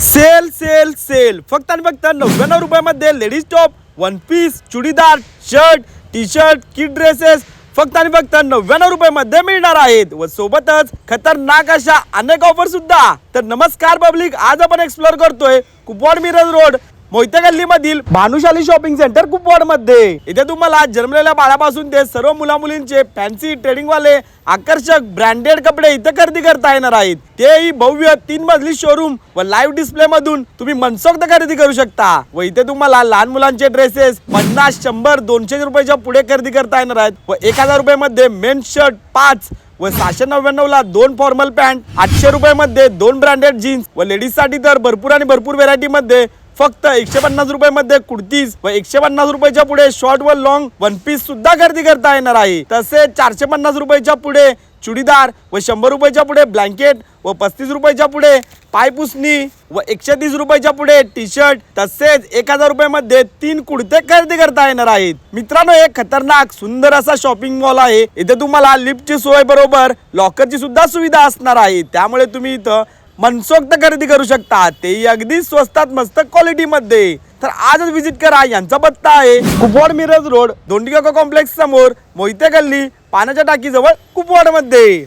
Sale sale sale फक्त आणि फक्त 99 रुपयामध्ये ladies top, one piece, churidar, shirt, T shirt, kid dresses फक्त आणि फक्त 99 रुपयामध्ये मिळणार आहेत व सोबतच खतरनाक अशा अनेक ऑफर सुद्धा. तर नमस्कार पब्लिक, आज आपण एक्सप्लोर करतोय कुपवाड मिरज रोड मोहिते गल्ली मधील भानुशाली शॉपिंग सेंटर कुपवाड मध्ये. इथे तुम्हाला जन्मलेल्या बाळापासून ते सर्व मुला मुलींचे फॅन्सी ट्रेडिंग वाले आकर्षक ब्रँडेड कपडे इथे खरेदी करता येणार आहेत. तेही भव्य 3 मजली शोरूम व लाईव्ह डिस्प्ले मधून तुम्ही मनसोक्त खरेदी करू शकता. व इथे तुम्हाला लहान मुलांचे ड्रेसेस 50, 100, 200 रुपयाच्या पुढे खरेदी करता येणार आहेत व 1000 रुपयामध्ये मेन्स शर्ट 5 व 699 ला 2 फॉर्मल पॅन्ट, 800 रुपयामध्ये 2 ब्रँडेड जीन्स व लेडीज साठी तर भरपूर आणि भरपूर व्हेरायटी मध्ये फक्त 150 रुपयामध्ये कुर्तीज व 150 रुपयाच्या पुढे शॉर्ट व लॉंग वन पीस सुद्धा खरेदी करता येणार आहे. तसेच 450 रुपयाच्या पुढे चुडीदार व 100 रुपयाच्या पुढे ब्लँकेट व 35 रुपयाच्या पुढे पायपुसणी व 130 रुपयाच्या पुढे टी शर्ट तसेच 1000 रुपयामध्ये 3 कुर्ते खरेदी करता येणार आहेत. मित्रांनो, एक खतरनाक सुंदर असा शॉपिंग मॉल आहे. इथे तुम्हाला लिफ्टची सोय बरोबर लॉकरची सुद्धा सुविधा असणार आहे. त्यामुळे तुम्ही इथं मनसोक्त खरेदी करू शकता, तेही अगदी स्वस्तात मस्त क्वालिटी मध्ये. तर आजच विजिट करा. यांचा पत्ता आहे कुपवाड मिरज रोड, दोंडी काका कॉम्प्लेक्स समोर, मोहिते गल्ली, पाण्याच्या टाकी जवळ, कुपवाड मध्ये.